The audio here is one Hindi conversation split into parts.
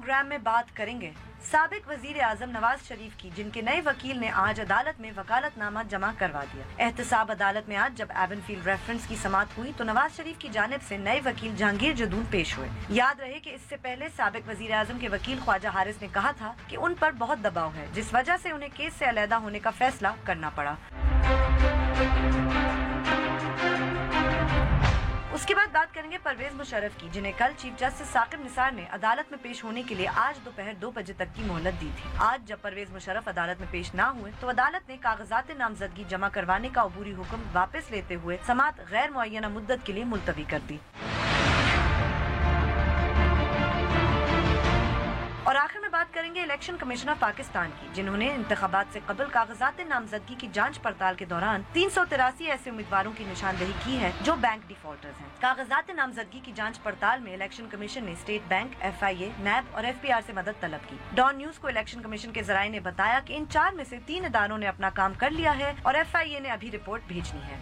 प्रोग्राम में बात करेंगे साबिक वजीर आजम नवाज शरीफ की, जिनके नए वकील ने आज अदालत में वकालतनामा जमा करवा दिया। एहतसाब अदालत में आज जब एवनफील्ड रेफरेंस की समाअत हुई तो नवाज शरीफ की जानिब से नए वकील जहांगीर जदून पेश हुए। याद रहे कि इससे पहले साबिक वजीर आजम के वकील ख्वाजा हारिस ने कहा था कि उन पर बहुत दबाव है, जिस वजह से उन्हें केस से अलहदा होने का फैसला करना पड़ा। उसके बाद बात करेंगे परवेज मुशर्रफ की, जिन्हें कल चीफ जस्टिस साकिब निसार ने अदालत में पेश होने के लिए आज दोपहर 2 बजे तक की मोहलत दी थी। आज जब परवेज मुशर्रफ अदालत में पेश न हुए तो अदालत ने कागजात नामजदगी जमा करवाने का अबूरी हुक्म वापस लेते हुए समाअत गैर मुअय्यना मुद्दत के लिए मुलतवी कर दी। और आखिर में बात करेंगे इलेक्शन कमीशन ऑफ पाकिस्तान की, जिन्होंने इंतखाबात से कबल कागजात नामजदगी की जांच पड़ताल के दौरान 383 ऐसे उम्मीदवारों की निशानदेही की है जो बैंक डिफॉल्टर्स हैं। कागजात नामजदगी की जांच पड़ताल में इलेक्शन कमीशन ने स्टेट बैंक, FIA, NAB और FPR से मदद तलब की। डॉन न्यूज को इलेक्शन कमीशन के जराये ने बताया कि इन 4 में से 3 इदारों ने अपना काम कर लिया है और FIA ने अभी रिपोर्ट भेजनी है।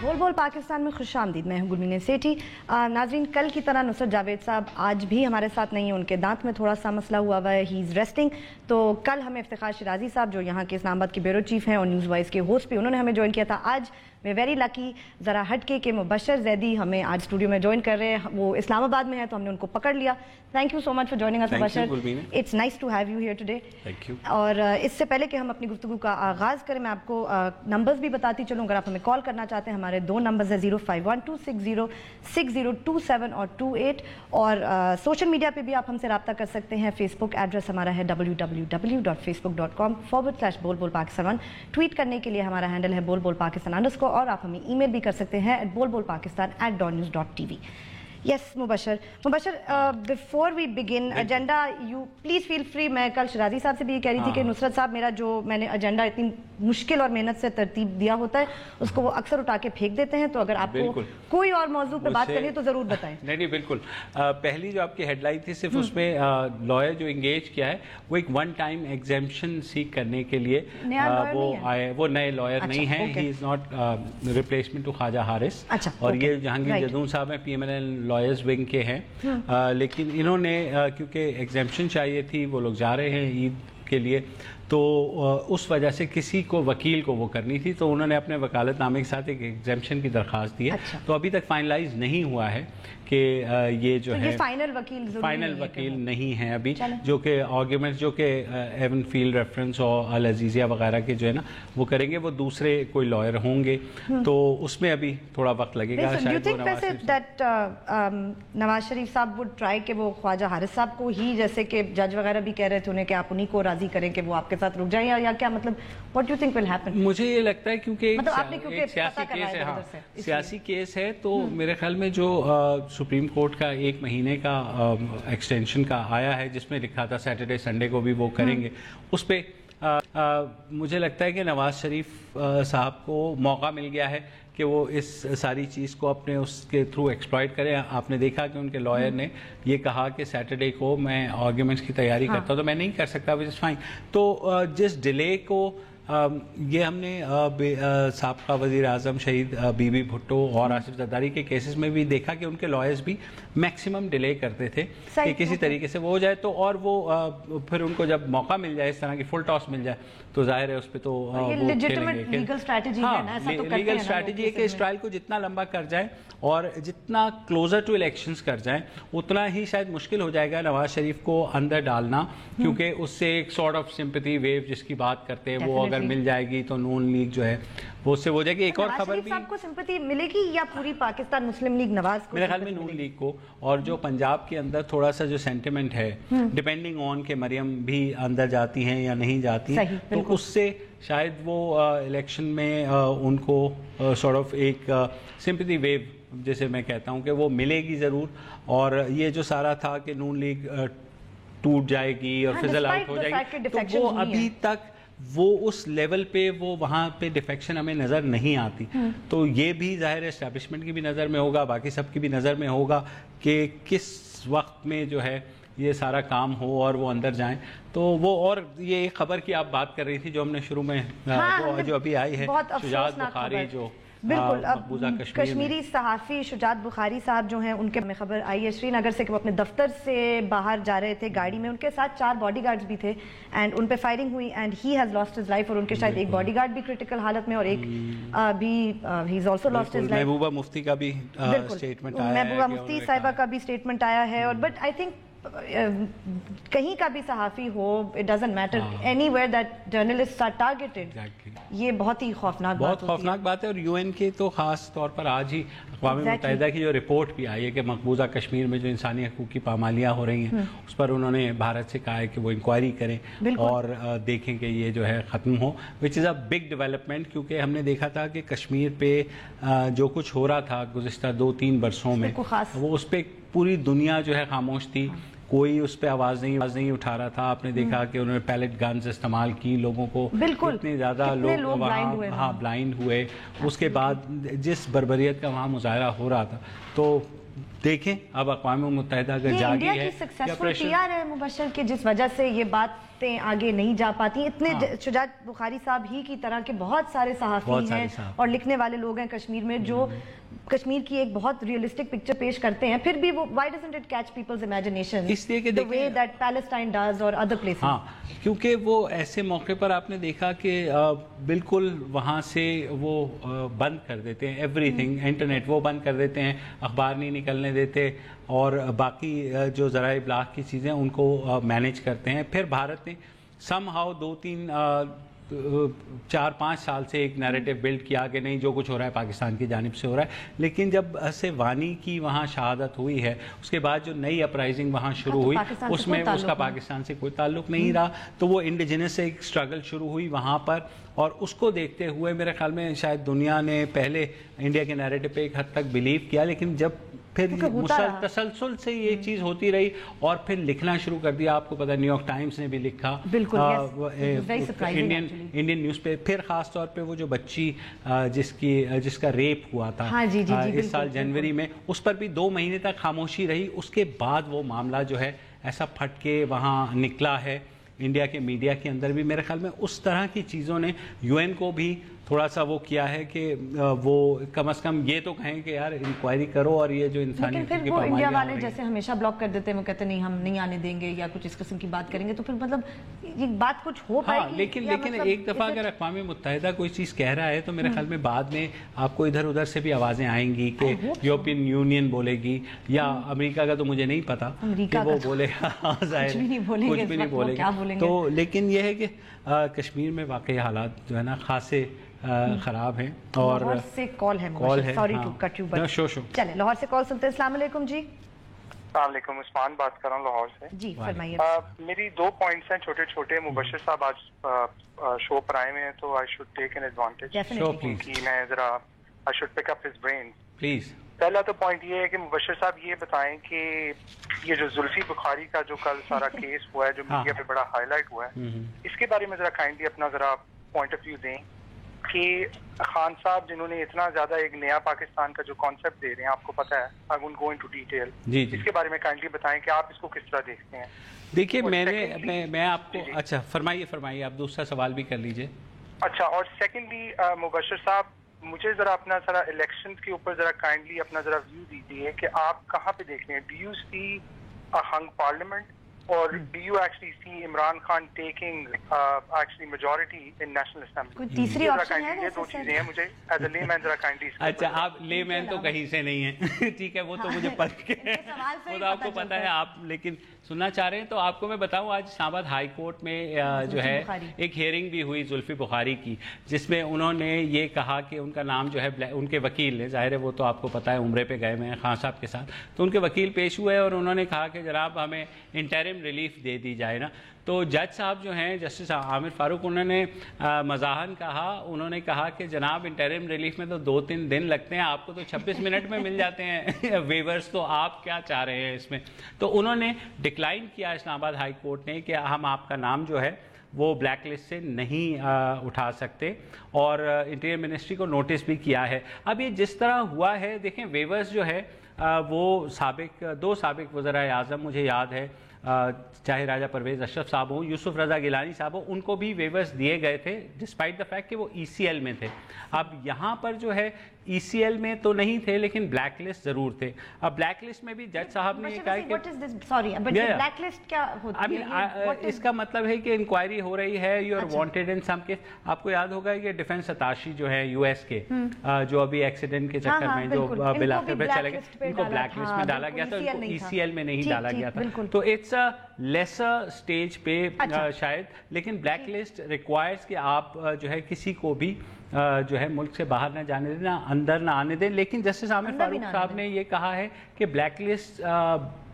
बोल बोल पाकिस्तान में खुशामदीद। मैं हूं गुलमीन सेठी। नाजरीन, कल की तरह नुसरत जावेद साहब आज भी हमारे साथ नहीं है, उनके दांत में थोड़ा सा मसला हुआ हुआ है, ही इज़ रेस्टिंग। तो कल हमें इफ्तिखार शिराजी साहब, जो यहाँ के इस्लामाबाद के ब्यूरो चीफ हैं और न्यूज़ वॉइस के होस्ट भी, उन्होंने हमें ज्वाइन किया था। आज मैं वेरी लकी, ज़रा हटके के मुबशर जैदी हमें आज स्टूडियो में ज्वाइन कर रहे हैं। वो इस्लामाबाद में है तो हमने उनको पकड़ लिया। Thank you so much for joining us Mubashir, it's nice to have you here today. Thank you. और इससे पहले कि हम अपनी गुफ्तगू का आगाज़ करें, मैं आपको नंबर्स भी बताती चलूँ। अगर आप हमें कॉल करना चाहते हैं, हमारे 2 नंबर्स है 0512606027 और 28। और सोशल मीडिया पे भी आप हमसे रब्ता कर सकते हैं। फेसबुक एड्रेस हमारा है www.facebook.com/बोलबोलपाकिस्तान। ट्वीट करने के लिए हमारा हैंडल है बोलबोलपाकिस्तान_, और आप हमें ईमेल भी कर सकते हैं bolbolpakistan@dawnnews.tv। Yes, Mubashir, before we begin agenda, you please feel free। मैं कल शिराजी साहब से भी ये कह रही थी कि नुसरत साहब, मेरा जो मैंने एजेंडा इतनी मुश्किल और मेहनत से तरतीब दिया होता है उसको वो अक्सर उठा के फेंक देते हैं। तो अगर आपको कोई और मौजू पे बात करनी है तो जरूर बताएं। नहीं बिल्कुल। पहली जो आपकी हेडलाइन थी सिर्फ उसमें लॉयर जो एंगेज किया है वो एक 1 टाइम एग्जेम्पशन सीख करने के लिए वो आए। वो नए लॉयर नहीं है, he is not replacement to Khawaja Haris. और ये जहांगीर जदून साहब हैं, PMLN लॉयर्स विंग के हैं। लेकिन इन्होंने क्योंकि एग्जेम्पशन चाहिए थी, वो लोग जा रहे हैं ईद के लिए, तो उस वजह से किसी को वकील को वो करनी थी, तो उन्होंने अपने वकालतनामे के साथ एक एग्जेम्पशन की दरख्वास्त दी है। तो अभी तक फाइनलाइज नहीं हुआ है कि ये जो है फाइनल वकील नहीं है अभी, जो कि आर्ग्यूमेंट्स जो कि एवनफील्ड रेफरेंस और अल अजीजिया वगैरह के जो है ना वो करेंगे, वो दूसरे कोई लॉयर होंगे। तो उसमें अभी थोड़ा वक्त लगेगा। नवाज शरीफ साहब वुड ट्राई कि वो ख्वाजा हारिस साहब को ही, जैसे कि जज वगैरह भी कह रहे थे उन्हें, कि आप उन्हीं को राजी करें कि वो आपके साथ रुक जाए, या क्या मतलब what do you think will happen? मुझे ये लगता है क्योंकि मतलब आपने क्योंकि सियासी केस है, सियासी केस है, तो मेरे ख्याल में जो सुप्रीम कोर्ट का 1 महीने का एक्सटेंशन का आया है, जिसमें लिखा था सैटरडे संडे को भी वो करेंगे, उस पर मुझे लगता है कि नवाज शरीफ साहब को मौका मिल गया है कि वो इस सारी चीज़ को अपने उसके थ्रू एक्सप्लॉइट करें। आपने देखा कि उनके लॉयर ने ये कहा कि सैटरडे को मैं आर्ग्यूमेंट्स की तैयारी करता हूँ, तो मैं नहीं कर सकता, विच इज़ फाइन। तो जिस डिले को ये हमने साबका वज़ीर आज़म शहीद बीबी भुट्टो और आसिफ जरदारी के केसेस में भी देखा कि उनके लॉयर्स भी मैक्सिमम डिले करते थे कि किसी तरीके से वो हो जाए, तो और वो फिर उनको जब मौका मिल जाए, इस तरह की फुल टॉस मिल जाए, तो जाहिर है उस पर तो लीगल स्ट्रैटेजी है कि इस ट्रायल को जितना लंबा कर जाए और जितना क्लोजर टू इलेक्शंस कर जाए, उतना ही शायद मुश्किल हो जाएगा नवाज शरीफ को अंदर डालना, क्योंकि उससे एक सॉर्ट ऑफ सिंपैथी वेव जिसकी बात करते हैं वो अगर मिल जाएगी तो नून लीग जो है वो उससे हो जाएगी। एक और खबर भी, आपको सिंपैथी मिलेगी या पूरी पाकिस्तान मुस्लिम लीग नवाज को? मेरे ख्याल में नून लीग को, और जो पंजाब के अंदर थोड़ा सा जो सेंटिमेंट है, डिपेंडिंग ऑन के मरियम भी अंदर जाती हैं या नहीं जाती, तो उससे शायद वो इलेक्शन में उनको सॉर्ट ऑफ एक सिंपैथी वेव, जैसे मैं कहता हूँ, कि वो मिलेगी ज़रूर। और ये जो सारा था कि नून लीग टूट जाएगी और फिजल आउट हो जाएगी, तो वो अभी तक वो उस लेवल पे वो वहाँ पे डिफेक्शन हमें नज़र नहीं आती। तो ये भी ज़ाहिर एस्टैब्लिशमेंट की भी नज़र में होगा, बाकी सब की भी नज़र में होगा कि किस वक्त में जो है ये सारा काम हो और वो अंदर जाएं। तो वो, और ये एक खबर की आप बात कर रही थी जो हमने शुरू में जो अभी आई है, शुजात बुखारी जो बिल्कुल। मकबूजा कश्मीरी सहाफ़ी शुजात बुखारी साहब जो हैं, उनके में खबर आई है श्रीनगर से कि वो अपने दफ्तर से बाहर जा रहे थे गाड़ी में, उनके साथ 4 बॉडीगार्ड्स भी थे एंड उन पे फायरिंग हुई and he has lost his life, और उनके शायद एक बॉडीगार्ड भी क्रिटिकल हालत में और एक भी he is also lost his life. Mehbooba Mufti का भी स्टेटमेंट आया है, महबूबा मुफ्ती साहिबा का भी स्टेटमेंट आया है। और बट आई थिंक कहीं का भी सहाफ़ी हो, it doesn't matter, anywhere that journalists are targeted, ये बहुत ही खौफनाक बात है। और यूएन के तो खास तौर पर आज ही अक़वाम मुत्तहिदा की जो रिपोर्ट भी आई है कि मकबूजा कश्मीर में जो इंसानी हकूक़ की पामालियाँ हो रही हैं, उस पर उन्होंने भारत से कहा है कि वो इंक्वायरी करें और देखें कि ये जो है ख़त्म हो, which is a big development. क्योंकि हमने देखा था कि कश्मीर पे जो कुछ हो रहा था गुज़िश्ता 2-3 बरसों में, वो उस पर पूरी दुनिया जो है खामोश थी, कोई उस पर आवाज़ नहीं उठा रहा था। आपने देखा कि उन्होंने पैलेट गन्स इस्तेमाल की, लोगों को इतने ज़्यादा लोग वहाँ ब्लाइंड हुए। उसके बाद जिस बर्बरियत का वहाँ मुजाहरा हो रहा था, तो देखें अब अक़वाम मुत्तहिदा अगर जागी है, सक्सेसफुल पीआर है मुबश्शिर की, जिस वजह से ये बातें आगे नहीं जा पाती। इतने शुजात बुखारी साहब ही की तरह के बहुत सारे सहाफ़ी हैं और लिखने वाले लोग हैं कश्मीर में जो कश्मीर की एक बहुत रियलिस्टिक पिक्चर पेश करते हैं, फिर भी वो why doesn't it catch people's imagination, इसलिए कि the way that Palestine does और अदर प्लेसेस। हाँ, क्योंकि वो ऐसे मौके पर आपने देखा कि बिल्कुल वहाँ से वो बंद कर देते हैं एवरीथिंग, इंटरनेट वो बंद कर देते हैं, अखबार नहीं निकलने देते और बाकी जो ज़राए इब्लाग की चीज़ें उनको मैनेज करते हैं। फिर भारत ने समहाउ 4-5 साल से एक नैरेटिव बिल्ड किया कि नहीं, जो कुछ हो रहा है पाकिस्तान की जानिब से हो रहा है। लेकिन जब से वानी की वहाँ शहादत हुई है, उसके बाद जो नई अपराइजिंग वहाँ शुरू हुई, उसमें उसका पाकिस्तान से कोई ताल्लुक नहीं रहा। तो वो इंडिजिनस एक स्ट्रगल शुरू हुई वहाँ पर, और उसको देखते हुए मेरे ख्याल में शायद दुनिया ने पहले इंडिया के नैरेटिव पे एक हद तक बिलीव किया, लेकिन जब फिर तसलसल से ये चीज़ होती रही और फिर लिखना शुरू कर दिया। आपको पता है न्यूयॉर्क टाइम्स ने भी लिखा, इंडियन न्यूज़ पे, फिर ख़ास तौर पे वो जो बच्ची जिसका रेप हुआ था इस साल जनवरी में, उस पर भी 2 महीने तक खामोशी रही। उसके बाद वो मामला जो है ऐसा फट के वहाँ निकला है इंडिया के मीडिया के अंदर भी। मेरे ख्याल में उस तरह की चीज़ों ने यूएन को भी थोड़ा सा वो किया है कि वो कम से कम ये तो कहें कि यार इंक्वायरी करो और ये जो इंसानी लेकिन वो इंडिया वाले जैसे हमेशा ब्लॉक कर देते हैं, वो कहते नहीं हम नहीं आने देंगे या कुछ इस किस्म की बात करेंगे, तो फिर मतलब ये बात कुछ हो पाएगी। लेकिन मतलब एक दफ़ा अगर अक़वाम मुत्तहिदा कोई चीज़ कह रहा है तो मेरे ख्याल में बाद में आपको इधर उधर से भी आवाज़ें आएंगी कि यूरोपियन यूनियन बोलेगी या अमेरिका का तो मुझे नहीं पता कि वो बोलेगा, कुछ भी नहीं बोलेगा। तो लेकिन ये है कि कश्मीर में वाकई हालात जो है ना खासे खराब है। और लाहौर से कॉल है, sorry to cut you but चले लाहौर से कॉल सुनते हैं। अस्सलाम वालेकुम जी। अस्सलाम वालेकुम, उस्मान बात कर रहा हूँ लाहौर से। जी फरमाइए। मेरी 2 पॉइंट्स हैं छोटे छोटे। मुबश्शिर साहब आज शो पर आए हुए हैं तो I should take an advantage कि मैं जरा I should pick up his brain please. पहला तो पॉइंट ये है कि मुबश्शिर साहब ये बताएं कि ये जो जुल्फी बुखारी का जो कल सारा केस हुआ है जो मीडिया पे बड़ा हाईलाइट हुआ है, इसके बारे में जरा काइंडली अपना जरा पॉइंट ऑफ व्यू दें कि खान साहब जिन्होंने इतना ज्यादा एक नया पाकिस्तान का जो कॉन्सेप्ट दे रहे हैं, आपको पता है, I won't go into detail, इसके बारे में काइंडली बताएं कि आप इसको किस तरह देखते हैं। देखिए मैं आपको अच्छा फरमाइए आप दूसरा सवाल भी कर लीजिए। अच्छा, और सेकेंडली मुबश्शिर साहब मुझे जरा अपना जरा इलेक्शन के ऊपर जरा काइंडली अपना जरा व्यू दीजिए कि आप कहाँ पे देख रहे हैं, do you see a hung parliament or do you actually see Imran Khan taking actually majority in National Assembly? कोई तीसरी ऑप्शन है? ये 2 चीजें हैं मुझे as a layman जरा kindly। अच्छा, आप लेमैन तो कहीं से नहीं है ठीक है, वो तो मुझे पढ़ के वो तो आपको पता है आप, लेकिन सुनना चाह रहे हैं तो आपको मैं बताऊं आज इस्लामाबाद हाई कोर्ट में जो है एक हियरिंग भी हुई जुल्फी बुखारी की, जिसमें उन्होंने ये कहा कि उनका नाम जो है उनके वकील ने, जाहिर है वो तो आपको पता है उम्रे पे गए हुए हैं खान साहब के साथ, तो उनके वकील पेश हुए और उन्होंने कहा कि जनाब हमें इंटरिम रिलीफ दे दी जाए ना। तो जज साहब जो हैं जस्टिस आमिर फारूक, उन्होंने मज़ाहन कहा, उन्होंने कहा कि जनाब इंटरिम रिलीफ में तो 2-3 दिन लगते हैं, आपको तो 26 मिनट में मिल जाते हैं वेवर्स, तो आप क्या चाह रहे हैं इसमें। तो उन्होंने डिक्लाइन किया इस्लामाबाद हाई कोर्ट ने कि हम आपका नाम जो है वो ब्लैक लिस्ट से नहीं उठा सकते, और इंटीरियर मिनिस्ट्री को नोटिस भी किया है। अब ये जिस तरह हुआ है, देखें वेवर्स जो है वो 2 साबिक वज़राए आज़म, मुझे याद है चाहे राजा परवेज अशरफ साहब हो, यूसुफ रजा गिलानी साहब हो, उनको भी वेवर्स दिए गए थे डिस्पाइट द फैक्ट कि वो ECL में थे। अब यहाँ पर जो है ECL में तो नहीं थे लेकिन ब्लैक लिस्ट जरूर थे। अब ब्लैक लिस्ट में भी जज साहब ने कहा कि इसका मतलब है कि इंक्वायरी हो रही है, you are wanted in some case. आपको याद होगा कि डिफेंस अताशी जो है US के जो अभी एक्सीडेंट के चक्कर में जो बिल आखिर चले गए, इनको ब्लैक लिस्ट में डाला गया था, उनको ECL में नहीं डाला गया था। तो इट्स अ लेसर स्टेज पे शायद, लेकिन ब्लैक लिस्ट रिक्वायर्स कि आप जो है किसी को भी जो है मुल्क से बाहर ना जाने दें, ना अंदर ना आने दें। लेकिन जस्टिस आमिर फारूक साहब ने ये कहा है कि ब्लैक लिस्ट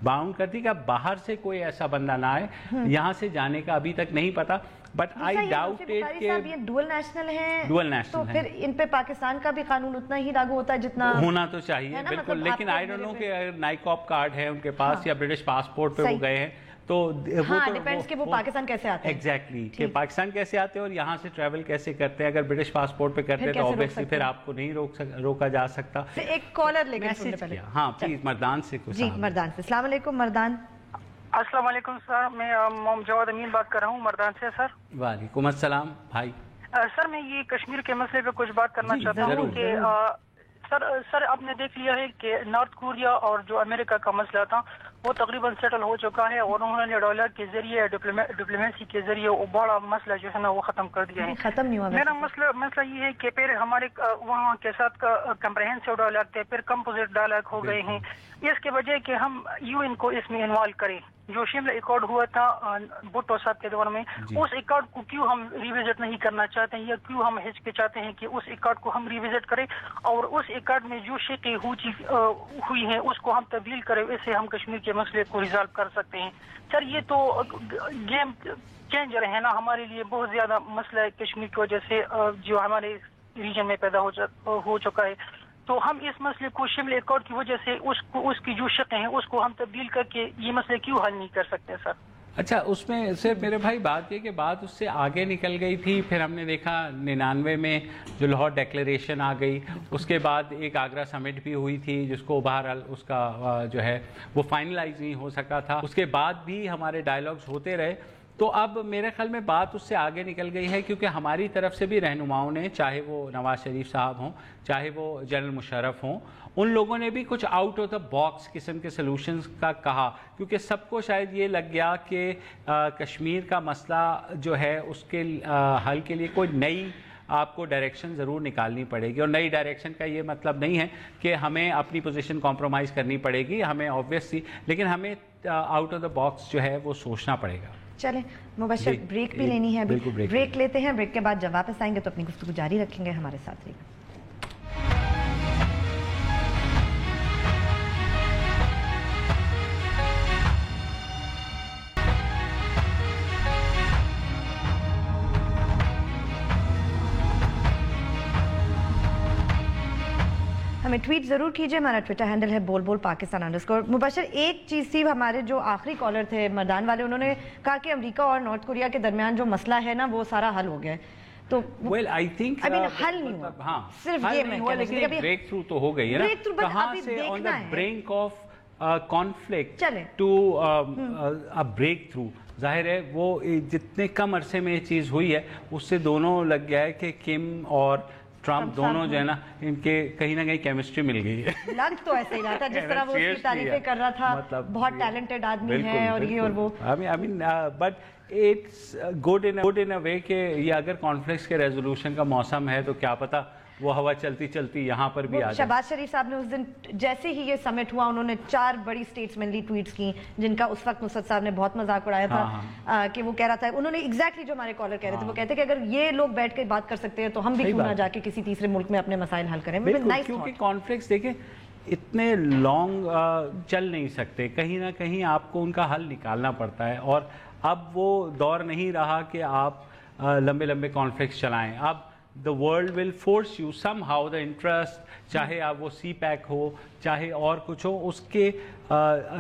बाउंड करती कि बाहर से कोई ऐसा बंदा ना आए, यहाँ से जाने का अभी तक नहीं पता। बट आई डाउट इट कि ये डुअल नेशनल है, डुअल नेशनल तो फिर इन पे पाकिस्तान का भी कानून उतना ही लागू होता है जितना होना तो चाहिए, बिल्कुल। लेकिन आई डोंट नो कि अगर नाइकॉप कार्ड है उनके पास या ब्रिटिश पासपोर्ट पे वो गए हैं तो वो तो डिपेंड्स कि वो पाकिस्तान कैसे आते हैं। एग्जैक्टली कि पाकिस्तान कैसे आते हैं और यहाँ से ट्रैवल कैसे करते हैं। अगर ब्रिटिश पासपोर्ट पे करते हैं तो ऑब्वियसली फिर आपको नहीं रोका जा सकता। एक कॉलर लेके पहले, हाँ प्लीज मर्दान से कुछ। जी मर्दान से। अस्सलाम वालेकुम मर्दान। अस्सलाम वालेकुम सर, मैं मोहम्मद जवाद अमीन बात कर रहा हूँ मर्दान से सर। वालेकुम अस्सलाम भाई। सर मैं ये कश्मीर के मसले पे कुछ बात करना चाहता हूँ कि सर आपने देख लिया है कि नॉर्थ कोरिया और जो अमेरिका का मसला था वो तकरीबन सेटल हो चुका है और उन्होंने डॉलर के जरिए डिप्लोमेसी के जरिए वो बड़ा मसला जो है ना वो खत्म कर दिया है। खत्म नहीं हुआ। मेरा मसला ये है कि फिर हमारे वहाँ के साथ कम्प्रहेंसिव डायलॉग थे, फिर कंपोजिट डायलॉग हो गए हैं। इसके वजह कि हम UN को इसमें इन्वॉल्व करें। जो शिमला अकॉर्ड हुआ था भुट्टो साहब के दौर में, उस अकॉर्ड को क्यों हम रिविजिट नहीं करना चाहते हैं या क्यों हम हिचकिचाते हैं कि उस अकॉर्ड को हम रिविजिट करें और उस अकॉर्ड में जो शिकें हुई हैं उसको हम तब्दील करें। इससे हम कश्मीर के मसले को रिजॉल्व कर सकते हैं। सर ये तो गेम चेंजर है ना हमारे लिए, बहुत ज्यादा मसला है कश्मीर की वजह से जो हमारे रीजन में पैदा हो चुका है। तो हम इस मसले को शिमला अकॉर्ड की वजह से उसकी जो शिकें हैं उसको हम तब्दील करके ये मसले क्यों हल नहीं कर सकते सर? अच्छा, उसमें सिर्फ मेरे भाई बात ये कि बात उससे आगे निकल गई थी। फिर हमने देखा 99 में जो लाहौर डिक्लेरेशन आ गई, उसके बाद एक आगरा समिट भी हुई थी जिसको बहरहाल उसका जो है वो फाइनलाइज नहीं हो सका था। उसके बाद भी हमारे डायलॉग्स होते रहे। तो अब मेरे ख्याल में बात उससे आगे निकल गई है क्योंकि हमारी तरफ से भी रहनुमाओं ने, चाहे वो नवाज शरीफ साहब हों, चाहे वो जनरल मुशर्रफ हों, उन लोगों ने भी कुछ आउट ऑफ द बॉक्स किस्म के सलूशंस का कहा। क्योंकि सबको शायद ये लग गया कि कश्मीर का मसला जो है उसके हल के लिए कोई नई आपको डायरेक्शन ज़रूर निकालनी पड़ेगी। और नई डायरेक्शन का ये मतलब नहीं है कि हमें अपनी पोजीशन कॉम्प्रोमाइज़ करनी पड़ेगी, हमें ऑब्वियसली, लेकिन हमें आउट ऑफ द बॉक्स जो है वो सोचना पड़ेगा। चलें मुबश्शिर, ब्रेक भी लेनी है, ब्रेक लेते हैं। ब्रेक के बाद जब वापस आएंगे तो अपनी गुफ्तगू जारी रखेंगे। हमारे साथ रहिएगा। हमें ट्वीट जरूर कीजिए। हमारा ट्विटर हैंडल है बोल पाकिस्तान_। मुबश्शिर, एक चीज थी, हमारे जो आखिरी कॉलर थे मर्दान वाले, उन्होंने कहा कि अमेरिका और नॉर्थ कोरिया के दरमियान जो मसला है ना वो सारा हल हो गया है। तो आई थिंक हल नहीं हुआ, हाँ, सिर्फ ये मैं कह रही हूं, ब्रेक थ्रू तो हो गई है ना, कहां से on the brink of conflict to a breakthrough. जाहिर है वो जितने कम अरसे में ये चीज हुई है उससे दोनों लग गया है कि किम और ट्रम्प दोनों जो है ना, इनके कहीं ना कहीं केमिस्ट्री मिल गई है। लग तो ऐसे ही रहा था जिस तरह वो उसकी तारीफें कर रहा था, मतलब बहुत टैलेंटेड आदमी है और ये और वो। I mean but it's good in a way कि ये अगर कॉन्फ्लिक्ट्स के रेजोल्यूशन का मौसम है तो क्या पता वो हवा चलती चलती यहाँ पर भी आ जाए। शहबाज शरीफ साहब ने उस दिन जैसे ही ये समिट हुआ उन्होंने 4 बड़ी स्टेट्समैनली ट्वीट्स की जिनका उस वक्त नुसरत साहब ने बहुत मजाक उड़ाया था। कि वो कह रहा था, उन्होंने एग्जैक्टली जो हमारे कॉलर कह रहे थे, वो कहते कि अगर ये लोग बैठ के बात कर सकते हैं तो हम भी क्यों ना जाके किसी तीसरे मुल्क में अपने मसाइल हल करें। क्योंकि कॉन्फ्लिक्ट्स देखें इतने लॉन्ग चल नहीं सकते, कहीं ना कहीं आपको उनका हल निकालना पड़ता है। और अब वो दौर नहीं रहा कि आप लंबे लंबे कॉन्फ्लिक्ट्स चलाएं। अब the world will force you somehow the interest, चाहे आप वो CPEC हो चाहे और कुछ हो, उसके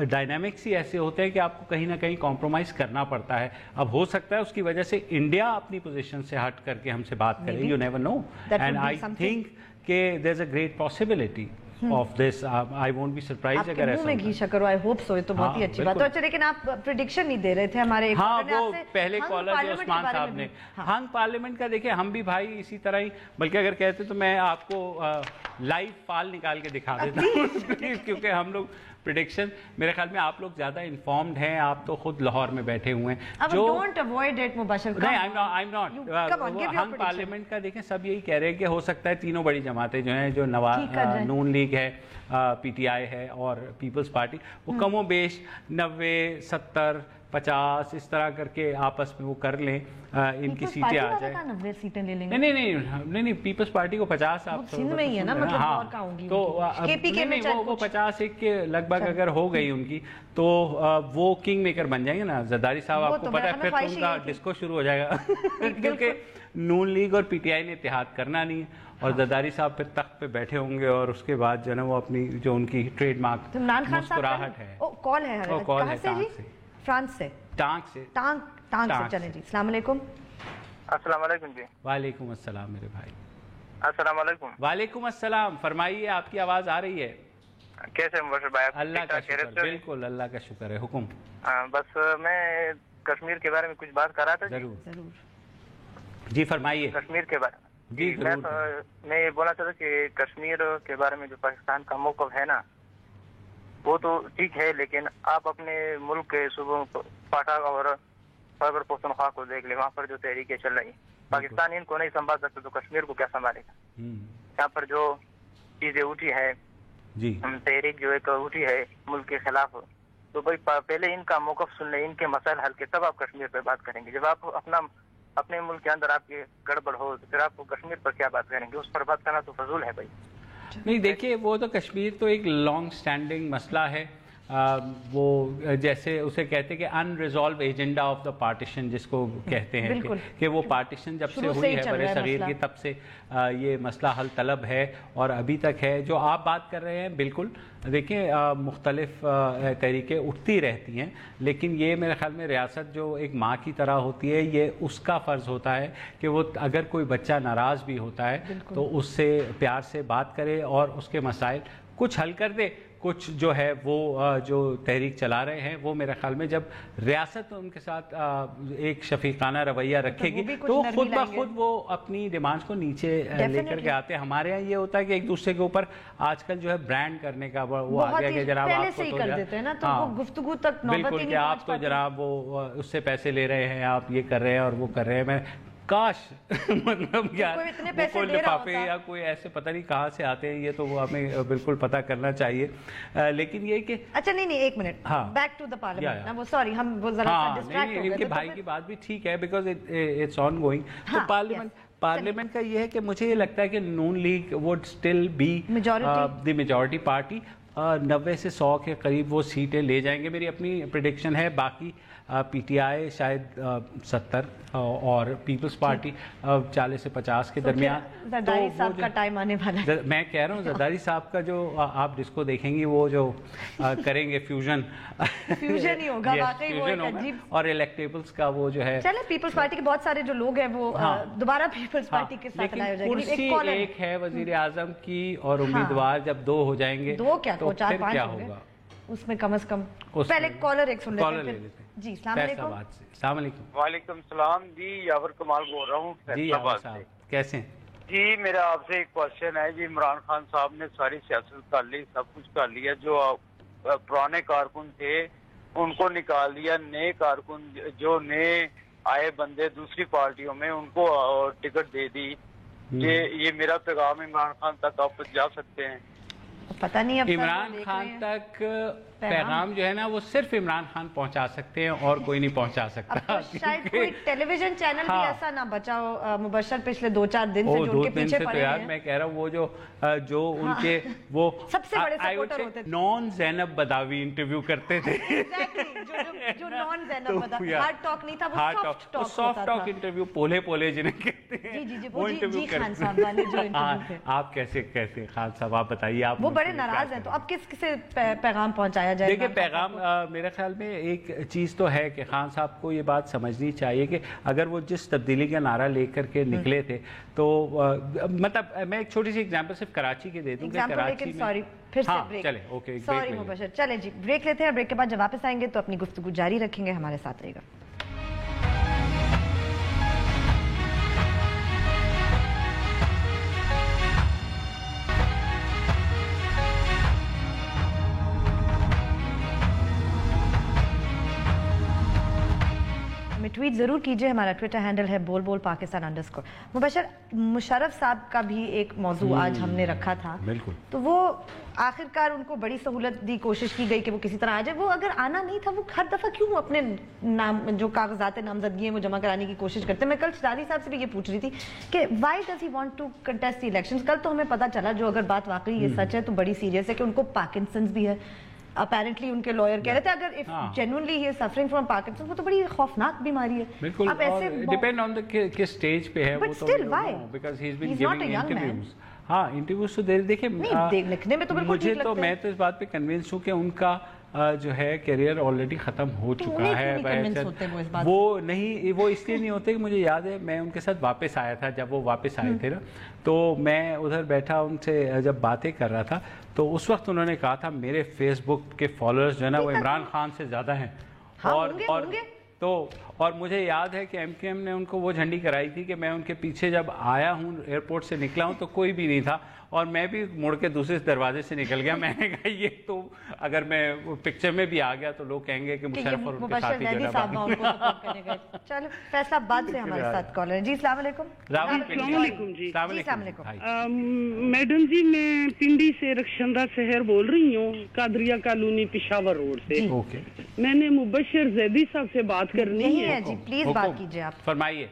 डायनामिक्स ही ऐसे होते हैं कि आपको कहीं ना कहीं कॉम्प्रोमाइज़ करना पड़ता है। अब हो सकता है उसकी वजह से इंडिया अपनी पोजीशन से हट करके हमसे बात करे, you never know, and I think कि there is a great possibility of this, I won't be surprise अगर ऐसा में घी शक्कर, आई होप सो, तो बहुत ही अच्छी बात है। अच्छा, लेकिन आप प्रेडिक्शन नहीं दे रहे थे हमारे एक वो पहले कॉलर उस्मान साहब ने हंग पार्लियामेंट का, देखिए हम भी भाई इसी तरह ही, बल्कि अगर कहते तो मैं आपको लाइव फाल निकाल के दिखा देता हूँ क्योंकि हम लोग प्रेडिक्शन, मेरे ख्याल में आप लोग ज्यादा इन्फॉर्म्ड हैं, आप तो खुद लाहौर में बैठे हुए हैं। जो डोंट अवॉइड इट मुबशर, नहीं, आई एम नॉट। हम पार्लियामेंट का देखें, सब यही कह रहे हैं कि हो सकता है तीनों बड़ी जमातें जो हैं, जो नून लीग है, पीटीआई है और पीपल्स पार्टी, वो कमो बेश 90, 70, 50 इस तरह करके आपस में वो कर लें, इनकी सीटें आ जाए। 90 सीटें ले लेंगे? नहीं, पीपल्स पार्टी को 50 आप सिंध में ही है ना, मतलब और कहाँ होंगी? तो वो 50 के लगभग अगर हो गई उनकी, तो वो किंग मेकर बन जाएंगे ना जरदारी साहब, आपको पता है, फिर तो उनका डिस्को शुरू हो जाएगा क्योंकि नून लीग और पीटीआई ने इत्तेहाद करना नहीं है, और जरदारी साहब फिर तख्त पे बैठे होंगे, और उसके बाद जो है ना वो अपनी जो उनकी ट्रेडमार्क मुस्कुराहट है, कॉल है, कहाँ से जी? फ्रांस से, टांग से चलें जी। अस्सलाम वालेकुम। अस्सलाम वालेकुम जी। वालेकुम अस्सलाम मेरे भाई। अस्सलाम वालेकुम। वालेकुम अस्सलाम, फरमाइए, आपकी आवाज आ रही है। कैसे मुबशर भाई? अल्लाह का शुक्र, बिल्कुल अल्लाह का शुक्र है। हुकुम? बस मैं कश्मीर के बारे में कुछ बात कर रहा था। जरूर जी, फरमाइए। कश्मीर के बारे में जी, मैं ये बोलना चाहता कि कश्मीर के बारे में जो पाकिस्तान का मौक़िफ़ है ना, वो तो ठीक है, लेकिन आप अपने मुल्क के सूबों पाटा और खैबर पख्तूनख्वा को देख ले, वहाँ पर जो तहरीकें चल रही, पाकिस्तान इनको नहीं संभाल सकते तो कश्मीर को क्या संभालेगा? यहाँ पर जो चीजें उठी है जी, तहरीक जो एक उठी है मुल्क के खिलाफ, तो भाई पहले इनका मौक़िफ़ सुन ले, इनके मसाइल हल के, तब आप कश्मीर पर बात करेंगे। जब आप अपने मुल्क के अंदर आपके गड़बड़ हो, तो फिर आपको कश्मीर पर क्या बात करेंगे? उस पर बात करना तो फजूल है भाई। नहीं, देखिए, वो तो कश्मीर तो एक लॉन्ग स्टैंडिंग मसला है, वो जैसे उसे कहते हैं कि unresolved agenda of the partition, जिसको कहते हैं कि वो पार्टीशन जब से हुई है बड़े सगीर की, तब से ये मसला हल तलब है और अभी तक है। जो आप बात कर रहे हैं, बिल्कुल देखिए, मुख्तलिफ तरीके उठती रहती हैं, लेकिन ये मेरे ख्याल में रियासत जो एक माँ की तरह होती है, ये उसका फ़र्ज़ होता है कि वो अगर कोई बच्चा नाराज़ भी होता है तो उससे प्यार से बात करे और उसके मसाइल कुछ हल कर दे। कुछ जो है वो जो तहरीक चला रहे हैं, वो मेरे ख्याल में जब रियासत उनके साथ एक शफीकाना रवैया रखेगी तो खुद ब खुद वो अपनी डिमांड्स को नीचे लेकर के आते हैं। हमारे यहाँ ये होता है कि एक दूसरे के ऊपर आजकल जो है ब्रांड करने का वो आ गया कि जनाब आपको तो कर देते हैं ना, तो वो गुफ्तगू तक बिल्कुल कि आप तो जनाब वो उससे पैसे ले रहे हैं, आप ये कर रहे हैं और वो कर रहे हैं। मैं काश मतलब यार वो कोई लिफाफे या कोई ऐसे पता नहीं कहाँ से आते हैं, ये तो वो हमें बिल्कुल पता करना चाहिए। लेकिन ये कि अच्छा नहीं एक minute, back to the parliament ना, वो सॉरी हम वो जरा डिस्ट्रैक्ट हो गए। इनके भाई की बात भी ठीक है, बिकॉज इट्स ऑन गोइंग। तो पार्लियामेंट का ये है कि मुझे ये लगता है कि Noon league would still be the majority party, 90 से 100 के करीब वो सीटें ले जाएंगे, मेरी अपनी प्रेडिक्शन है। बाकी पीटीआई शायद 70 और पीपल्स पार्टी 40 से 50 के दरमियान। जरदारी साहब का टाइम आने वाला है। मैं कह रहा हूँ जरदारी साहब का जो आप जिसको देखेंगी वो जो करेंगे फ्यूजन ही होगा, वाकई वो एक अजीब, और इलेक्टेबल्स का वो जो है, चले पीपल्स पार्टी के बहुत सारे जो लोग हैं वो दोबारा पीपल्स पार्टी के साथ लाए हो जाएंगे। कुर्सी एक है वजीर आजम की, और उम्मीदवार जब 2 हो जाएंगे, 2 क्या तो 4-5 होगा उसमें कम से कम। पहले कॉलर एक सुन लेते हैं जी। अस्सलाम वालेकुम। वालेकुम सलाम जी, यावर कमाल बोल रहा हूँ जी। कैसे हैं जी? मेरा आपसे एक क्वेश्चन है जी। इमरान खान साहब ने सारी सियासत कर ली, सब कुछ कर लिया, जो पुराने कारकुन थे उनको निकाल दिया, नए कारकुन जो नए आए बंदे दूसरी पार्टियों में उनको टिकट दे दी। ये मेरा पैगाम इमरान खान तक आप जा सकते हैं? पता नहीं अब इमरान खान तक पैगाम जो है ना वो सिर्फ इमरान खान पहुंचा सकते हैं और कोई नहीं पहुंचा सकता। तो शायद कोई टेलीविजन चैनल भी ऐसा ना बचा हो मुबशर पिछले 2-4 दिन से जो उनके पीछे पड़े हैं। तो मैं कह रहा हूँ वो जो उनके वो सबसे बड़े सपोर्टर होते थे, नॉन ज़ैनब बदावी इंटरव्यू करते थे। जो नॉन ज़ैनब बदावी, हार्ड टॉक नहीं था, वो सॉफ्ट टॉक इंटरव्यू, पोले जिन्हें कहते हैं, वो इंटरव्यू करते हैं। आप कैसे कहते हैं खान साहब, आप बताइए। आप वो बड़े नाराज हैं, तो अब किस से पैगाम पहुंचाए पहुंचाया जाए? देखिए पैगाम मेरे ख्याल में एक चीज़ तो है कि खान साहब को ये बात समझनी चाहिए कि अगर वो जिस तब्दीली का नारा लेकर के निकले थे तो मतलब मैं एक छोटी सी एग्जांपल सिर्फ कराची की दे दूं कि कराची में फिर से हाँ, ब्रेक। चले ओके सॉरी मुबशर, चले जी ब्रेक लेते हैं। ब्रेक के बाद जब वापस आएंगे तो अपनी गुफ्तगू जारी रखेंगे, हमारे साथ रहेगा। ट्वीट ज़रूर कीजिए, हमारा ट्विटर हैंडल है बोल पाकिस्तान _ मुबशर, मुशर्रफ साहब का भी एक मौजू आज हमने रखा था, बिल्कुल, तो वो आखिरकार उनको बड़ी सहूलत दी, कोशिश की गई कि वो किसी तरह आ जाए। वो अगर आना नहीं था, वो हर दफ़ा क्यों अपने नाम जो कागजात नामजदगी हैं वो जमा कराने की कोशिश करते हैं? मैं कल शराजी साहब से भी ये पूछ रही थी कि why does he want to contest the elections. कल तो हमें पता चला, जो अगर बात वाकई ये सच है तो बड़ी सीरियस है, कि उनको पार्किंसंस भी है। अपेरेंटली उनके लॉयर कह रहे थे अगर if genuinely he is suffering from Parkinson's, वो तो बड़ी खौफनाक बीमारी है। बिल्कुल, अब ऐसे डिपेंड ऑन द किस स्टेज पे है वो, तो still why, because he is been giving interviews. हाँ, इंटरव्यूज तो देखिए लिखने में तो बिल्कुल मुझे तो मैं तो इस बात पे कन्विंस हूँ कि उनका जो है करियर ऑलरेडी खत्म हो चुका है। वो नहीं, वो इसलिए नहीं होते कि मुझे याद है मैं उनके साथ वापस आया था, जब वो वापस आए थे ना, तो मैं उधर बैठा उनसे जब बातें कर रहा था, तो उस वक्त उन्होंने कहा था मेरे फेसबुक के फॉलोअर्स जो है ना वो इमरान खान से ज्यादा हैं। और मुझे याद है कि MKM ने उनको वो झंडी कराई थी कि मैं उनके पीछे जब आया हूँ, एयरपोर्ट से निकला हूँ, तो कोई भी नहीं था और मैं भी मुड़ के दूसरे दरवाजे से निकल गया। मैंने कहा ये तो अगर मैं पिक्चर में भी आ गया तो लोग कहेंगे कि मुशर्रफ और उनके साथी जरा। चलो फैसलाबाद से हमारे साथ कॉलर जी, अस्सलाम वालेकुम। मैडम जी, मैं पिंडी से रक्षंदा शहर बोल रही हूँ, कादरिया कॉलोनी पेशावर रोड से। ओके, मैंने मुबशर जैदी साहब से बात करनी है जी, प्लीज बात कीजिए आप। फरमाइए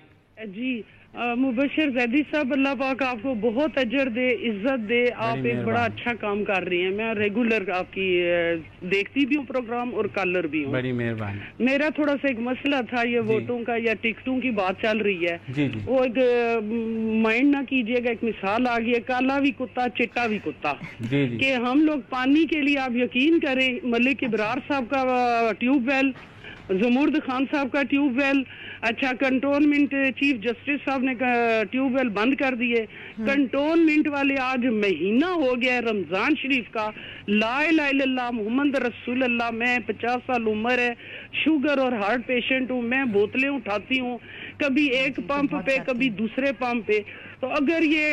जी। मुबशर जैदी साहब, अल्लाह पाक आपको बहुत अजर दे, इज्जत दे, आप एक बड़ा अच्छा काम कर रही हैं। मैं रेगुलर आपकी देखती भी हूँ प्रोग्राम और कॉलर भी हूँ। बड़ी मेहरबानी। मेरा थोड़ा सा एक मसला था, ये वोटों का या टिकटों की बात चल रही है जी। वो एक माइंड ना कीजिएगा, एक मिसाल आ गई है, काला भी कुत्ता चिट्टा भी कुत्ता, कि हम लोग पानी के लिए आप यकीन करें, मलिक इब्रार साहब का ट्यूबवेल, जमूर्द खान साहब का ट्यूबवेल, अच्छा कंटोनमेंट चीफ जस्टिस साहब ने ट्यूबवेल बंद कर दिए। कंटोनमेंट वाले आज महीना हो गया है रमजान शरीफ का, ला इलाहा इल्लल्लाह मोहम्मद रसूल अल्लाह। मैं 50 साल उम्र है, शुगर और हार्ट पेशेंट हूँ, मैं बोतलें उठाती हूँ, कभी एक पंप पे कभी दूसरे पंप पे। तो अगर ये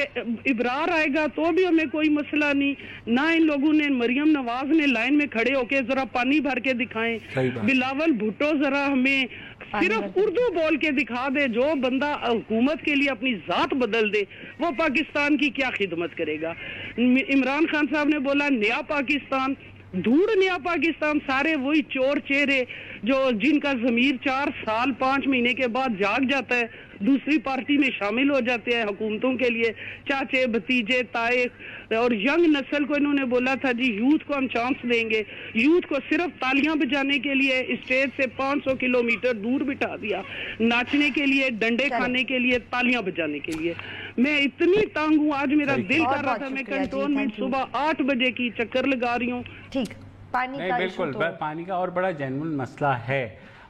इब्रार आएगा तो भी हमें कोई मसला नहीं, ना इन लोगों ने, मरियम नवाज ने लाइन में खड़े होके जरा पानी भर के दिखाएं, बिलावल भुट्टो जरा हमें सिर्फ उर्दू बोल के दिखा दे। जो बंदा हुकूमत के लिए अपनी जात बदल दे वो पाकिस्तान की क्या खिदमत करेगा? इमरान खान साहब ने बोला नया पाकिस्तान, धूड़ नया पाकिस्तान, सारे वही चोर चेहरे जो जिनका जमीर 4 साल 5 महीने के बाद जाग जाता है, दूसरी पार्टी में शामिल हो जाते हैं हुकूमतों के लिए, चाचे भतीजे ताए। और यंग नस्ल को इन्होंने बोला था जी यूथ को हम चांस देंगे, यूथ को सिर्फ तालियां बजाने के लिए स्टेज से 500 किलोमीटर दूर बिठा दिया, नाचने के लिए, डंडे खाने के लिए, तालियां बजाने के लिए। मैं इतनी तंग हूँ, आज मेरा दिल कर रहा था मैं कंटोनमेंट सुबह 8 बजे की चक्कर लगा रही हूँ। ठीक, पानी का बिल्कुल पानी का और बड़ा जेन्युइन मसला है,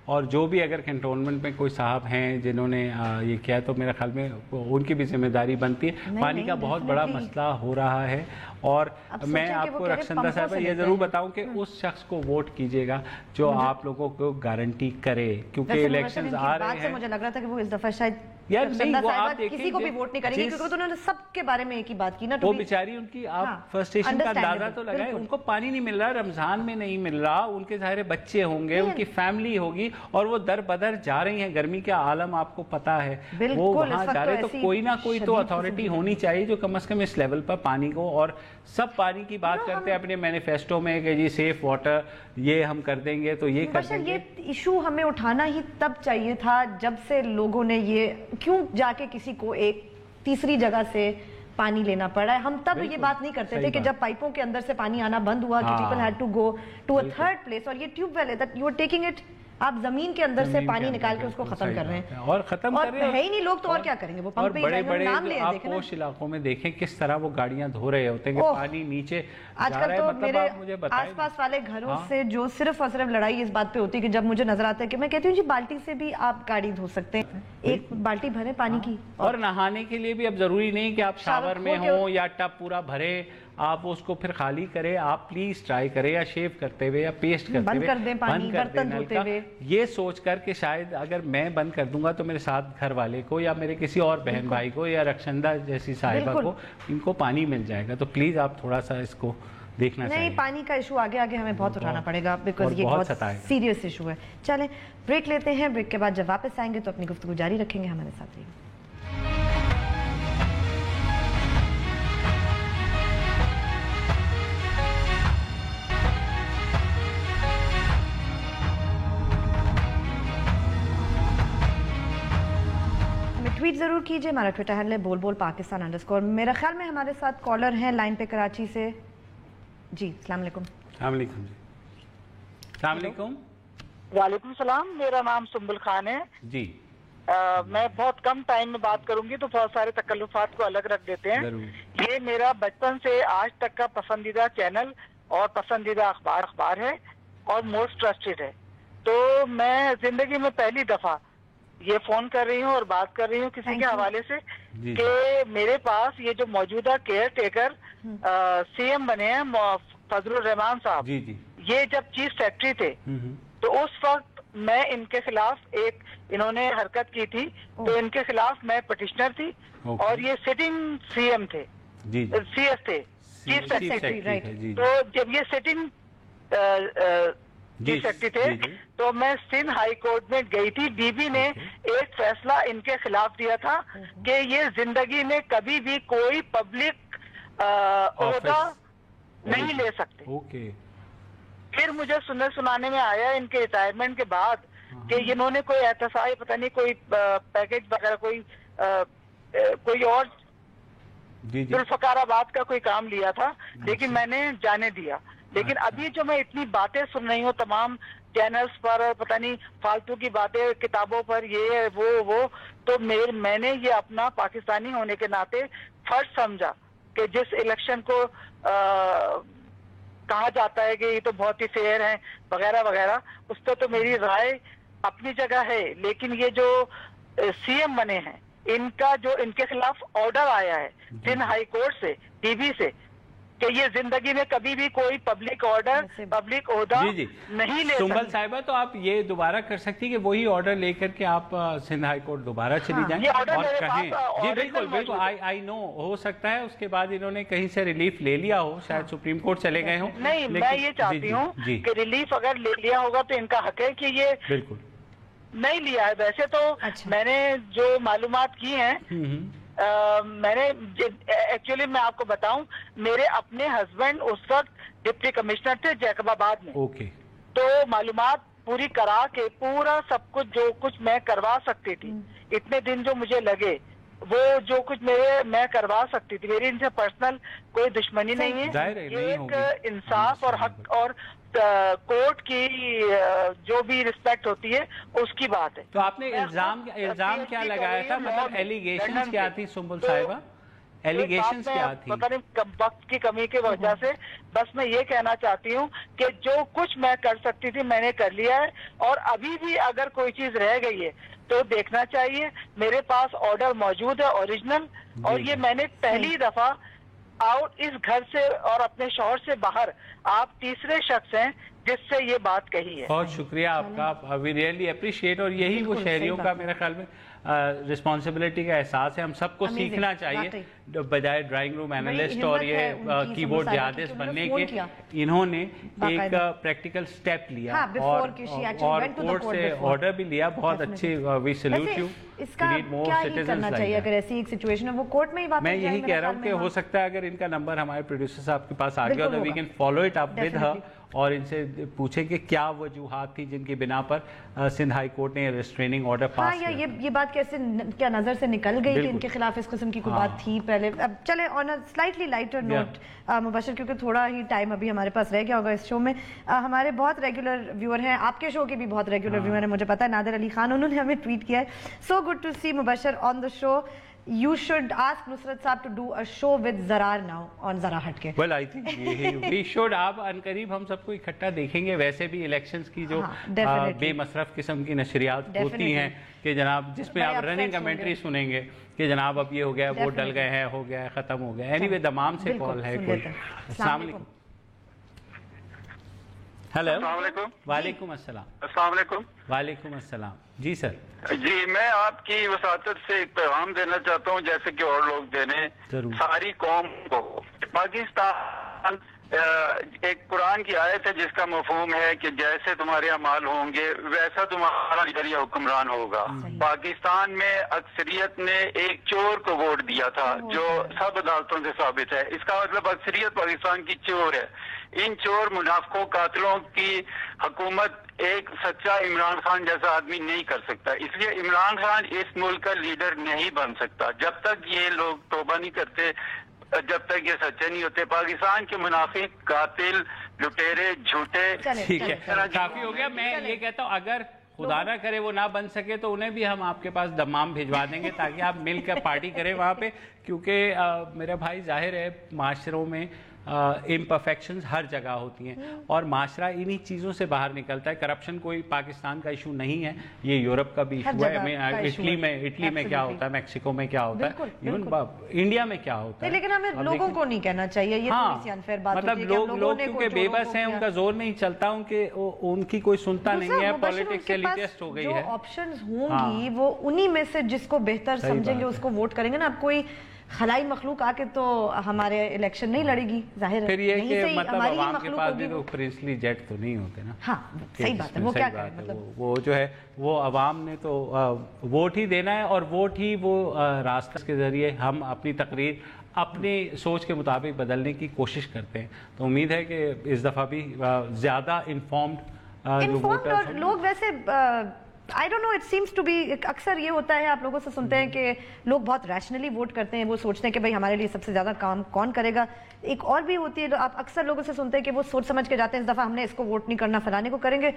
और जो भी अगर कंटोनमेंट में कोई साहब हैं जिन्होंने ये किया है तो मेरे ख्याल में उनकी भी जिम्मेदारी बनती है। पानी का बहुत बड़ा मसला हो रहा है, और मैं आपको रक्षंदा साहब ये जरूर बताऊं कि उस शख्स को वोट कीजिएगा जो आप लोगों को गारंटी करे, क्योंकि इलेक्शंस आ रहे हैं। मुझे लग रहा था कि वो इस दफा शायद यार नहीं, वो आप किसी को भी वोट नहीं करेंगे, क्योंकि तो उन्होंने सबके बारे में एक ही बात की ना। वो बेचारी उनकी आप फ्रस्ट्रेशन का अंदाजा तो लगाए, उनको पानी नहीं मिल रहा, रमजान में नहीं मिल रहा, उनके सारे बच्चे होंगे, उनकी फैमिली होगी, और वो दर बदर जा रही हैं। गर्मी का आलम आपको पता है, वो वहां जा रहे, तो कोई ना कोई तो अथॉरिटी होनी चाहिए जो कम से कम इस लेवल पर पानी को, और सब पानी की बात करते हैं अपने मैनिफेस्टो में कि जी सेफ वाटर ये हम कर देंगे, तो ये कर देंगे। ये इशू हमें उठाना ही तब चाहिए था जब से लोगों ने ये क्यों जाके किसी को एक तीसरी जगह से पानी लेना पड़ा है। हम तब ये बात नहीं करते थे कि जब पाइपों के अंदर से पानी आना बंद हुआ कि people had to go to a third place, और ये ट्यूबवेल है that you are taking it आप जमीन के अंदर से पानी निकाल के उसको खत्म कर रहे हैं और खत्म कर रहे हैं, है ही नहीं लोग तो और क्या करेंगे, वो पंप पे बड़े बड़े आप पोश इलाकों में देखें किस तरह वो गाड़ियां धो रहे होते हैं कि पानी नीचे आजकल तो मेरे आसपास वाले घरों से जो सिर्फ और सिर्फ लड़ाई इस बात पे होती है कि जब मुझे नजर आता है कि मैं कहती हूँ जी बाल्टी से भी आप गाड़ी धो सकते हैं, एक बाल्टी भरे पानी की। और नहाने के लिए भी अब जरूरी नहीं कि आप शावर में हो या टब पूरा भरे, आप उसको फिर खाली करें। आप प्लीज ट्राई करें या शेव करते हुए या पेस्ट करते हुए बंद कर दें पानी, बर्तन धोते हुए। ये सोच कर कि शायद अगर मैं बंद कर दूंगा तो मेरे साथ घर वाले को या मेरे किसी और बहन भाई को या रक्षंदा जैसी साहिबा को इनको पानी मिल जाएगा। तो प्लीज आप थोड़ा सा इसको देखना चाहिए। नहीं, पानी का इशू आगे आगे हमें बहुत उठाना पड़ेगा बिकॉज ये बहुत सीरियस इशू है। चलें ब्रेक लेते हैं, ब्रेक के बाद जब वापस आएंगे तो अपनी गुफ्तगू जारी रखेंगे। हमारे साथ रहिए। ट्वीट जरूर कीजिए, हमारा ट्विटर हैंडल है बोल पाकिस्तान_। मेरा ख्याल में हमारे साथ कॉलर हैं लाइन पे कराची से। जी अस्सलाम वालेकुम। अस्सलाम वालेकुम जी। अस्सलाम वालेकुम। वालेकुम सलाम, मेरा नाम सुम्बुल खान है जी। मैं बहुत कम टाइम में बात करूंगी तो बहुत सारे तकल्लुफात को अलग रख देते हैं। ये मेरा बचपन से आज तक का पसंदीदा चैनल और पसंदीदा अखबार है और मोस्ट ट्रस्टेड है। तो मैं जिंदगी में पहली दफा ये फोन कर रही हूँ और बात कर रही हूँ किसी के हवाले से कि मेरे पास ये जो मौजूदा केयर टेकर सीएम बने हैं फजलुर रहमान साहब, ये जब चीफ सेक्रेटरी थे तो उस वक्त मैं इनके खिलाफ इन्होंने हरकत की थी तो इनके खिलाफ मैं पटिशनर थी और ये सिटिंग सीएम थे, सीएस थे, चीफ सेक्रेटरी। तो जब ये सिटिंग चीफ सेक्रेटरी थे तो मैं सिंध हाई कोर्ट में गई थी। डीबी ने एक फैसला इनके खिलाफ दिया था कि ये जिंदगी में कभी भी कोई पब्लिक ओहदा नहीं ले सकते। फिर मुझे सुनाने में आया इनके रिटायरमेंट के बाद कि इन्होंने कोई एहतसाब पता नहीं कोई पैकेज वगैरह कोई और जुल्फकाराबाद का कोई काम लिया था, लेकिन मैंने जाने दिया। लेकिन अभी जो मैं इतनी बातें सुन रही हूँ तमाम चैनल्स पर और पता नहीं फालतू की बातें किताबों पर ये वो तो मैंने ये अपना पाकिस्तानी होने के नाते फर्ज समझा कि जिस इलेक्शन को कहा जाता है कि ये तो बहुत ही फेयर है वगैरह वगैरह, उस पर तो मेरी राय अपनी जगह है। लेकिन ये जो सीएम बने हैं इनका जो इनके खिलाफ ऑर्डर आया है सिंध हाई कोर्ट से, डीबी से, कि ये जिंदगी में कभी भी कोई पब्लिक ऑर्डर पब्लिक ओहदा नहीं ले सुम्बल साहिबा, तो आप ये दोबारा कर सकती है कि वही ऑर्डर लेकर के आप सिंध हाई कोर्ट दोबारा चली जाएं और कहें। जी बिल्कुल बिल्कुल, आई नो, हो सकता है उसके बाद इन्होंने कहीं से रिलीफ ले लिया हो, शायद सुप्रीम कोर्ट चले गए हों। नहीं, मैं ये चाहती हूँ कि रिलीफ अगर ले लिया होगा तो इनका हक है कि ये बिल्कुल नहीं लिया है। वैसे तो मैंने जो मालूमात की हैं मैंने एक्चुअली मैं आपको बताऊं, मेरे अपने हस्बैंड उस वक्त डिप्टी कमिश्नर थे जैकबाबाद में। तो मालूमात पूरी करा के पूरा सब कुछ जो कुछ मैं करवा सकती थी, इतने दिन जो मुझे लगे वो जो कुछ मैं करवा सकती थी। मेरी इनसे पर्सनल कोई दुश्मनी नहीं है, एक इंसाफ और हक और कोर्ट की जो भी रिस्पेक्ट होती है उसकी बात है। तो आपने इल्जाम क्या लगाया था, मतलब एलिगेशंस क्या थी सुम्बुल साहिबा? एलिगेशंस क्या थी? पता नहीं वक्त की कमी की वजह से बस मैं ये कहना चाहती हूँ कि जो कुछ मैं कर सकती थी मैंने कर लिया है और अभी भी अगर कोई चीज रह गई है तो देखना चाहिए। मेरे पास ऑर्डर मौजूद है ओरिजिनल, और ये मैंने पहली दफा आउट इस घर से और अपने शौहर से बाहर आप तीसरे शख्स हैं जिससे ये बात कही है। बहुत शुक्रिया आपका, वी रियली अप्रिशिएट। और यही वो शहरियों का मेरे ख्याल में रिस्पॉन्सिबिलिटी का एहसास है, हम सबको सीखना चाहिए बजाय ड्राइंग रूम एनालिस्ट और ये कीबोर्ड जिहादिस्ट बनने के। इन्होंने एक प्रैक्टिकल स्टेप लिया और कोर्ट से ऑर्डर भी लिया, बहुत अच्छे, वी सैल्यूट यू। इसका क्या ही करना चाहिए अगर ऐसी एक सिचुएशन है, वो कोर्ट में ही वापस मैं यही कह रहा हूँ कि हो सकता है अगर इनका नंबर हमारे प्रोड्यूसर साहब के पास आ गया तो we can follow it up with her और इनसे पूछें कि क्या वजूहात थी जिनकी बिना पर सिंध हाई कोर्ट ने रेस्ट्रेनिंग ऑर्डर पास किया। ये बात कैसे क्या नजर से निकल गई कि इनके खिलाफ इस किस्म की कोई बात थी पहले। अब चले on a slightly lighter note Mubashir, क्योंकि थोड़ा ही टाइम अभी हमारे पास रह गया होगा इस शो में। हमारे बहुत रेगुलर व्यूअर हैं, आपके शो के भी बहुत रेगुलर व्यूअर हैं, मुझे पता है। नादिर अली खान, उन्होंने हमें ट्वीट किया है, so good to see Mubashir on the show, You should ask Nusrat Saab to do a show with Zarar now on Zara Hatke. Well, I think we should. आप अनकरीब हम सबको इकट्ठा देखेंगे। वैसे भी इलेक्शंस की जो बेमसरफ किस्म की नशरियात होती हैं कि जनाब, जिसमें आप रनिंग कमेंट्री सुनेंगे कि जनाब अब ये हो गया, वो डल गए हैं, हो गया है, खत्म हो गया। एनीवे दमाम से कॉल है कोई। अस्सलाम वालेकुम। हेलो, वालेकुम अस्सलाम। अस्सलाम वालेकुम। वालेकुम अस्सलाम। जी सर। जी, मैं आपकी वसातत से एक पैगाम देना चाहता हूँ, जैसे कि और लोग देने सारी कौम को। पाकिस्तान एक कुरान की आयत है जिसका मफहूम है कि जैसे तुम्हारे अमाल होंगे वैसा तुम्हारा जरिया हुक्मरान होगा। पाकिस्तान में अक्सरियत ने एक चोर को वोट दिया था, जो सब अदालतों से साबित है। इसका मतलब अक्सरियत पाकिस्तान की चोर है। इन चोर मुनाफिकों कातिलों की हुकूमत एक सच्चा इमरान खान जैसा आदमी नहीं कर सकता। इसलिए इमरान खान इस मुल्क का लीडर नहीं बन सकता जब तक ये लोग तौबा नहीं करते, जब तक ये सच्चे नहीं होते। पाकिस्तान के मुनाफिक, कातिल, लुटेरे, झूठे। ठीक है, काफी हो गया। मैं ये कहता हूँ अगर खुदा ना करे वो ना बन सके तो उन्हें भी हम आपके पास दमाम भिजवा देंगे ताकि आप मिलकर पार्टी करें वहाँ पे, क्योंकि मेरे भाई जाहिर है माशरों में इम्परफेक्शंस हर जगह होती हैं और माशरा इन्हीं चीज़ों से बाहर निकलता है। करप्शन कोई पाकिस्तान का इशू नहीं है, ये यूरोप का भी इशू है। इटली में क्या होता है, मैक्सिको में क्या होता है, इवन इंडिया में क्या होता है। लेकिन हमें लोगों को नहीं कहना चाहिए, ये थोड़ी सी अनफेयर बात मतलब लोग क्योंकि बेबस हैं, उनका जोर नहीं चलता, उनकी कोई सुनता नहीं है, पॉलिटिक्स एलिटिस्ट हो गई है। ऑप्शंस होंगी वो उन्हीं में से जिसको बेहतर समझेंगे उसको वोट करेंगे ना। अब कोई खलाई मखलूक आके तो हमारे इलेक्शन नहीं लड़ेगी, जाहिर है। फिर ये कि मतलब आवाम के पास भी तो प्रिंसली जेट तो नहीं होते ना। हाँ, सही बात है। वो क्या करें, मतलब वो जो है वो आवाम ने तो वोट ही देना है और वोट ही वो रास्ते के जरिए हम अपनी तकरीर अपनी सोच के मुताबिक बदलने की कोशिश करते हैं। तो उम्मीद है कि इस दफ़ा भी ज़्यादा इन्फॉर्म्ड लोग वैसे I don't know, it seems to be, अक्सर ये होता है आप लोगों से सुनते हैं कि लोग बहुत रैशनली वोट करते हैं, वो सोचते हैं कि भाई हमारे लिए सबसे ज़्यादा काम कौन करेगा। एक और भी होती है, आप अक्सर लोगों से सुनते हैं कि वो सोच समझ के जाते हैं, इस दफ़ा हमने इसको वोट नहीं करना, फलाने को करेंगे।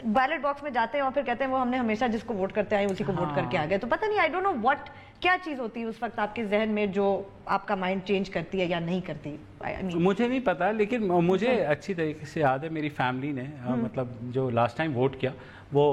बैलेट बॉक्स में जाते हैं और फिर कहते हैं वो हमने हमेशा जिसको वोट करते आए उसी को वोट करके आ गए। तो पता नहीं, आई डोंट नो व्हाट, क्या चीज़ होती है उस वक्त आपके जहन में जो आपका माइंड चेंज करती है या नहीं करती। मुझे नहीं पता, लेकिन मुझे अच्छी तरीके से याद है मेरी फैमिली ने मतलब जो लास्ट टाइम वोट किया वो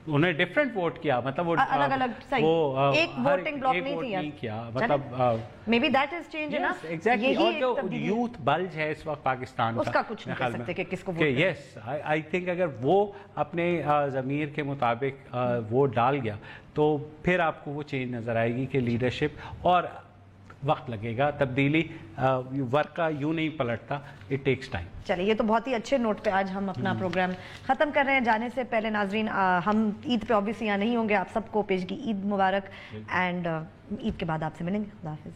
उन्हें डिफरेंट वोट किया, मतलब वो अलग अलग, सही, वो एक वोटिंग ब्लॉक नहीं किया, मतलब may be that is change है ना। एग्जैक्टली। और जो यूथ बल्ज है इस वक्त पाकिस्तान का, उसका कुछ नहीं कह सकते कि किसको वोट। यस, आई थिंक अगर वो अपने ज़मीर के मुताबिक वोट डाल गया तो फिर आपको वो चेंज नजर आएगी कि लीडरशिप, और वक्त लगेगा, तब्दीली वर्क का यूं नहीं पलटता, इट टेक्स टाइम। चलिए, ये तो बहुत ही अच्छे नोट पे आज हम अपना प्रोग्राम खत्म कर रहे हैं। जाने से पहले नाजरीन, हम ईद पे ऑब्वियसली यहाँ नहीं होंगे, आप सबको पेशगी ईद मुबारक, एंड ईद के बाद आपसे मिलेंगे। खुदा हाफिज़।